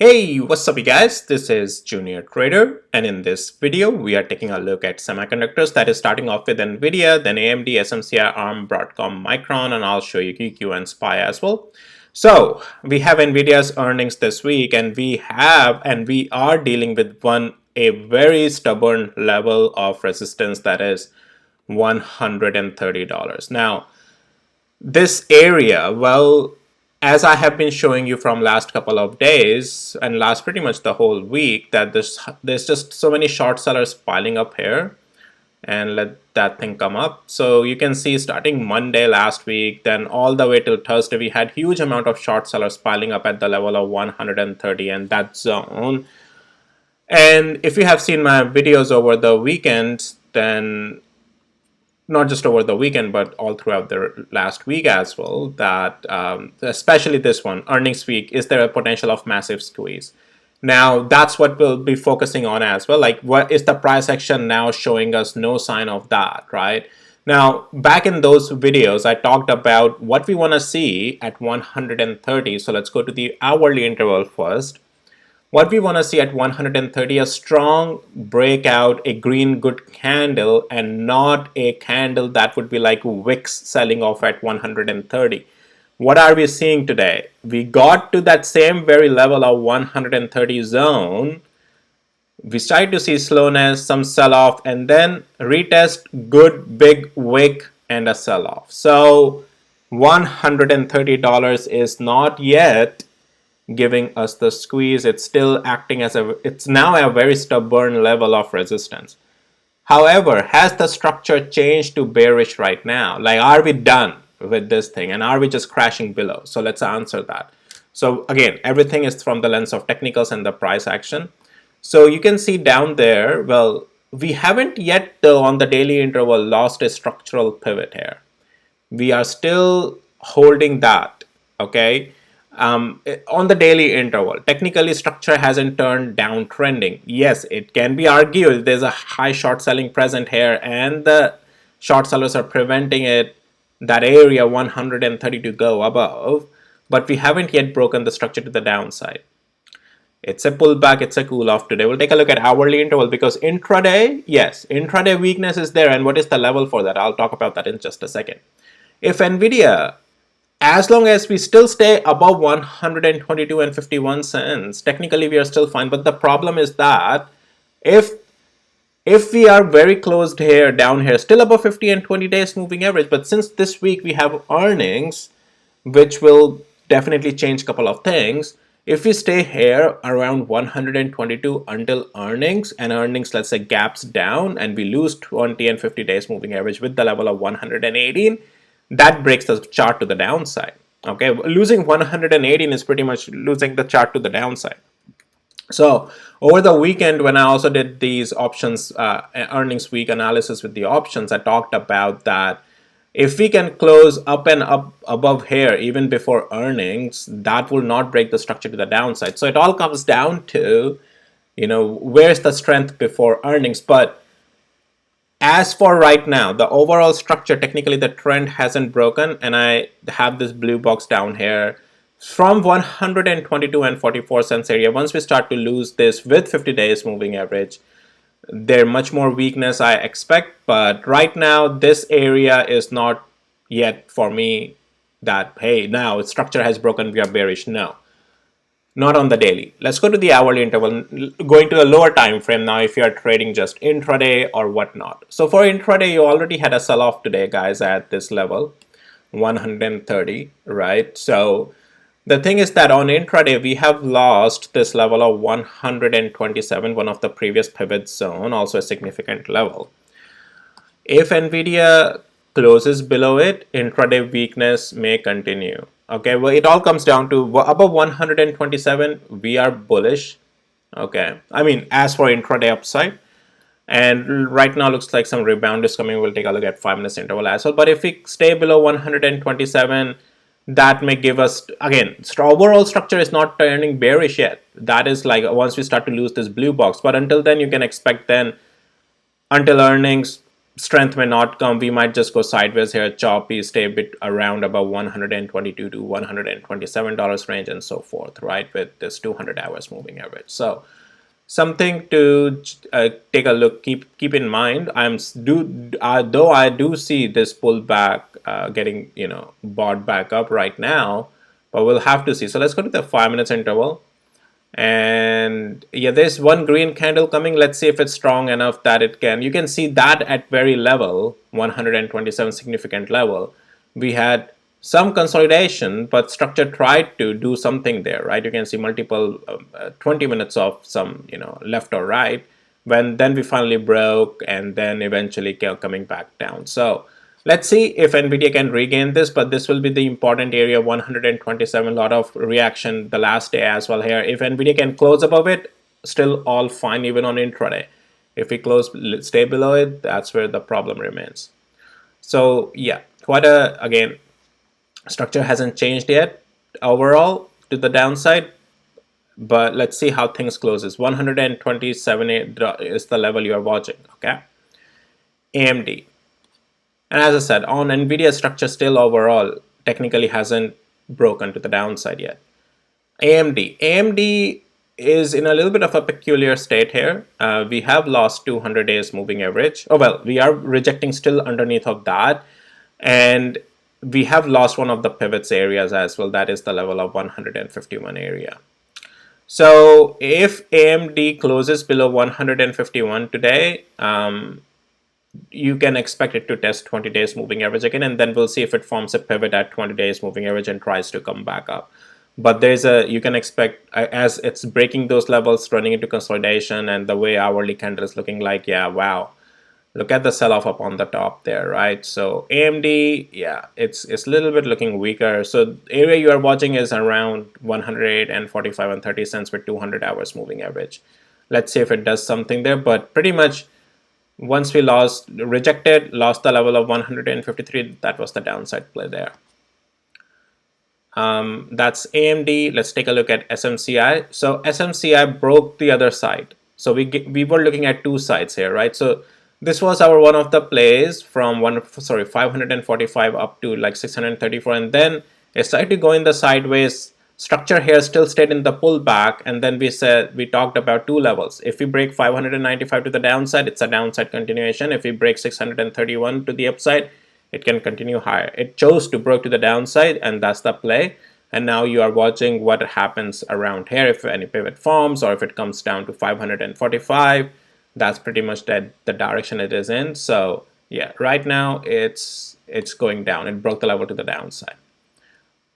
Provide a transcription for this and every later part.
Hey, what's up you guys? This is Junior Trader, and in this video we are taking a look at semiconductors, that is starting off with Nvidia, then AMD, SMCI, ARM, Broadcom, Micron, and I'll show you QQ and SPY as well. So we have Nvidia's earnings this week, and we are dealing with a very stubborn level of resistance, that is $130. Now this area, well, as I have been showing you from last couple of days and last pretty much the whole week, that there's just so many short sellers piling up here, and let that thing come up. So you can see starting Monday last week, then all the way till Thursday, we had huge amount of short sellers piling up at the level of 130 and that zone. And if you have seen my videos over the weekend, then not just over the weekend, but all throughout the last week as well, that especially this one, earnings week, is there a potential of massive squeeze? Now, that's what we'll be focusing on as well. Like, what is the price action now showing us? No sign of that, right? Now, back in those videos, I talked about what we want to see at 130. So let's go to the hourly interval first. What we want to see at 130, a strong breakout, a green good candle, and not a candle that would be like wicks selling off at 130. What are we seeing today? We got to that same very level of 130 zone. We started to see slowness, some sell-off, and then retest, good big wick, and a sell-off. So $130 is not yet giving us the squeeze. It's still acting as it's now a very stubborn level of resistance. However, has the structure changed to bearish right now? Like, are we done with this thing and are we just crashing below? So let's answer that. So again, everything is from the lens of technicals and the price action. So you can see down there, well, we haven't yet on the daily interval lost a structural pivot here. We are still holding that, okay? On the daily interval, technically structure hasn't turned down trending. Yes, it can be argued there's a high short selling present here and the short sellers are preventing that area 130 to go above, but we haven't yet broken the structure to the downside. It's a pullback, it's a cool off today. We'll take a look at hourly interval because intraday, yes, intraday weakness is there. And what is the level for that? I'll talk about that in just a second. If Nvidia, as long as we still stay above 122 and 51 cents, technically we are still fine. But the problem is that if we are very closed here, down here, still above 50 and 20 days moving average, but since this week we have earnings, which will definitely change a couple of things. If we stay here around 122 until earnings, and earnings, let's say, gaps down and we lose 20 and 50 days moving average with the level of 118, that breaks the chart to the downside. Okay, losing 118 is pretty much losing the chart to the downside. So over the weekend, when I also did these options earnings week analysis with the options, I talked about that if we can close up and up above here even before earnings, that will not break the structure to the downside. So it all comes down to, where's the strength before earnings. But as for right now, the overall structure, technically the trend hasn't broken, and I have this blue box down here from 122 and 44 cents area. Once we start to lose this with 50 days moving average, there's much more weakness I expect. But right now, this area is not yet for me that, hey, now its structure has broken, we are bearish. No. Not on the daily. Let's go to the hourly interval, going to a lower time frame now if you are trading just intraday or whatnot. So for intraday, you already had a sell-off today, guys, at this level, 130, right? So the thing is that on intraday, we have lost this level of 127, one of the previous pivot zone, also a significant level. If Nvidia closes below it, intraday weakness may continue. Okay, well, it all comes down to above 127, we are bullish. Okay, I mean, as for intraday upside, and right now looks like some rebound is coming. We'll take a look at 5 minutes interval as well. But if we stay below 127, that may give us, again, overall structure is not turning bearish yet. That is like once we start to lose this blue box. But until then, you can expect then, until earnings, strength may not come. We might just go sideways here, choppy, stay a bit around about $122 to $127 range and so forth, right, with this 200 hours moving average. So something to take a look, keep in mind. Though I do see this pullback getting bought back up right now, but we'll have to see. So let's go to the 5 minutes interval. And yeah, there's one green candle coming. Let's see if it's strong enough that it can, you can see that at very level, 127 significant level, we had some consolidation, but structure tried to do something there, right? You can see multiple 20 minutes of some, left or right, when then we finally broke and then eventually coming back down. So let's see if Nvidia can regain this, but this will be the important area, 127, lot of reaction the last day as well here. If Nvidia can close above it, still all fine even on intraday. If we stay below it, that's where the problem remains. So yeah, again, structure hasn't changed yet overall to the downside, but let's see how things closes. 127 is the level you are watching, okay? AMD. And as I said, on Nvidia, structure still overall technically hasn't broken to the downside yet. AMD is in a little bit of a peculiar state here. We have lost 200 days moving average. Oh well, we are rejecting still underneath of that, and we have lost one of the pivots areas as well. That is the level of 151 area. So if AMD closes below 151 today, you can expect it to test 20 days moving average again, and then we'll see if it forms a pivot at 20 days moving average and tries to come back up. But you can expect, as it's breaking those levels, running into consolidation, and the way hourly candle is looking like, yeah, wow, look at the sell-off up on the top there, right? So AMD, yeah, it's a little bit looking weaker. So the area you are watching is around 108.45 and 30 cents with 200 hours moving average. Let's see if it does something there, but pretty much once we lost the level of 153, that was the downside play there. That's AMD. Let's take a look at SMCI. So SMCI broke the other side. So we were looking at two sides here, right? So this was our one of the plays from 545 up to like 634, and then it started to go in the sideways. Structure here still stayed in the pullback, and then we talked about two levels. If we break 595 to the downside, it's a downside continuation. If we break 631 to the upside, it can continue higher. It chose to break to the downside, and that's the play. And now you are watching what happens around here. If any pivot forms or if it comes down to 545, that's pretty much the direction it is in. So yeah, right now it's going down. It broke the level to the downside.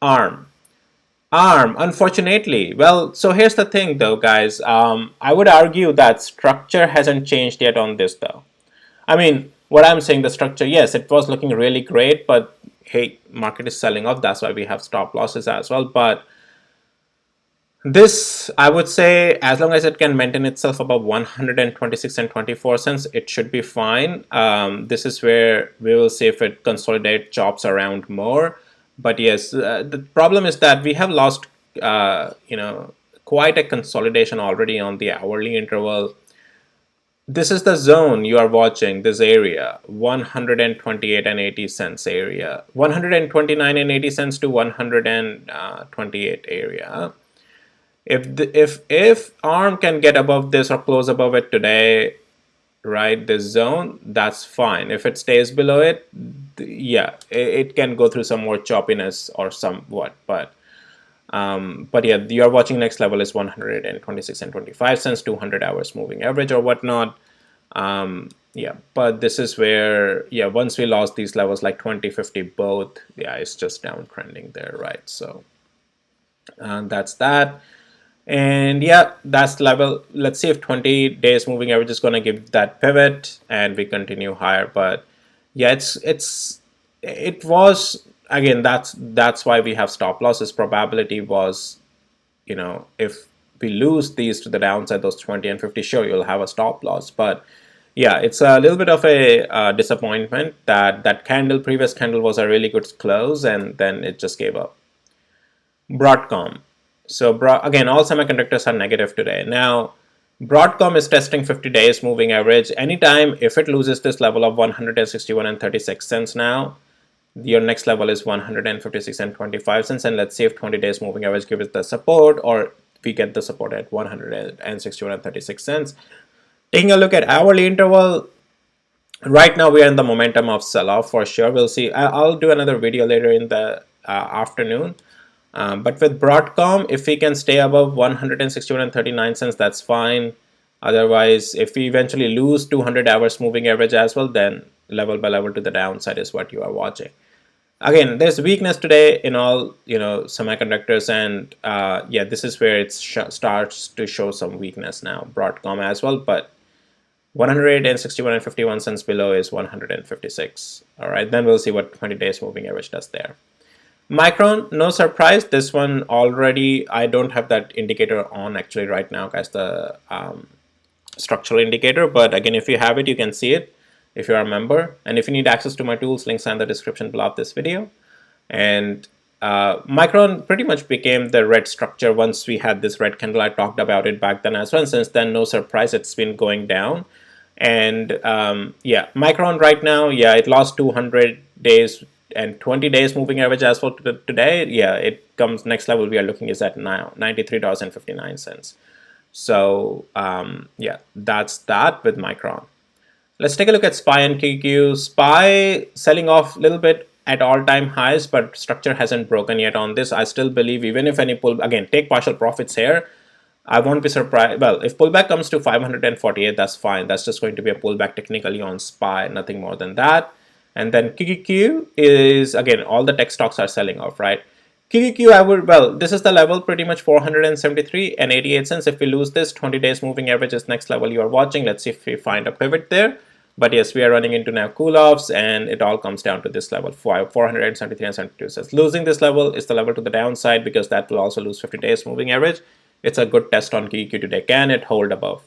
ARM, unfortunately, well, so here's the thing though, guys. I would argue that structure hasn't changed yet on this though. I mean, what I'm saying, the structure, yes, it was looking really great, but hey, market is selling off. That's why we have stop losses as well. But this, I would say, as long as it can maintain itself above 126 and 24 cents, it should be fine. This is where we will see if it consolidates, chops around more. But yes, the problem is that we have lost, quite a consolidation already on the hourly interval. This is the zone you are watching, this area, 128 and 80 cents area, 129 and 80 cents to 128 area. If ARM can get above this or close above it today, right, this zone, that's fine. If it stays below it, yeah, it can go through some more choppiness or somewhat, but yeah, you are watching next level is 126 and 25 cents, 200 hours moving average or whatnot. Yeah, but this is where, yeah, once we lost these levels like 20, 50 both, yeah, it's just downtrending there, right? So that's that. And yeah, that's level. Let's see if 20 days moving average is going to give that pivot and we continue higher. But yeah, it was, again, that's why we have stop losses. Probability was, if we lose these to the downside, those 20 and 50, sure, you'll have a stop loss. But yeah, it's a little bit of a disappointment that previous candle was a really good close and then it just gave up. Broadcom. So again, all semiconductors are negative today. Now, Broadcom is testing 50 days moving average. Anytime if it loses this level of 161 and 36 cents now, your next level is 156 and 25 cents. And let's see if 20 days moving average gives the support, or we get the support at 161 and 36 cents. Taking a look at hourly interval, right now we are in the momentum of sell-off for sure. We'll see. I'll do another video later in the afternoon. But with Broadcom, if we can stay above 161 and 39 cents, that's fine. Otherwise, if we eventually lose 200 hours moving average as well, then level by level to the downside is what you are watching. Again, there's weakness today in all semiconductors, and yeah, this is where it starts to show some weakness now. Broadcom as well, but 161 and 51 cents below is 156. All right, then we'll see what 20 days moving average does there. Micron, no surprise. This one already, I don't have that indicator on actually right now, guys, the structural indicator. But again, if you have it, you can see it if you're a member. And if you need access to my tools, links are in the description below of this video. And Micron pretty much became the red structure once we had this red candle. I talked about it back then as well. And since then, no surprise, it's been going down. And yeah, Micron right now, yeah, it lost 200 days and 20 days moving average as well today. Yeah, it comes next level we are looking is at now $93.59. So yeah, that's that with Micron. Let's take a look at SPY and QQ. SPY selling off a little bit at all-time highs, but structure hasn't broken yet on this. I still believe even if any pull, again, take partial profits here, I won't be surprised. Well, if pullback comes to 548, that's fine. That's just going to be a pullback technically on SPY, nothing more than that. And then QQQ is, again, all the tech stocks are selling off, right? QQQ, I would, well, this is the level pretty much 473 and 88 cents. If we lose this, 20 days moving average is next level you are watching. Let's see if we find a pivot there. But yes, we are running into now cool-offs, and it all comes down to this level, 473 and 72 cents. Losing this level is the level to the downside because that will also lose 50 days moving average. It's a good test on QQQ today. Can it hold above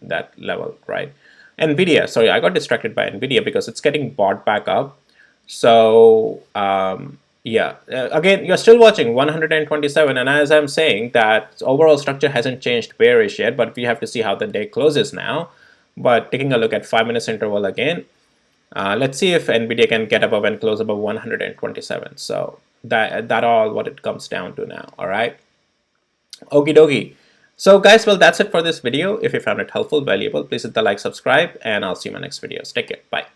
that level, right? Nvidia, sorry, I got distracted by Nvidia because it's getting bought back up. So yeah, again, you're still watching 127, and as I'm saying, that overall structure hasn't changed bearish yet, but we have to see how the day closes now. But taking a look at 5 minutes interval again, let's see if Nvidia can get above and close above 127. So that all what it comes down to now. All right. Okie dokie. So guys, well, that's it for this video. If you found it helpful, valuable, please hit the like, subscribe, and I'll see you in my next videos. Take care. Bye.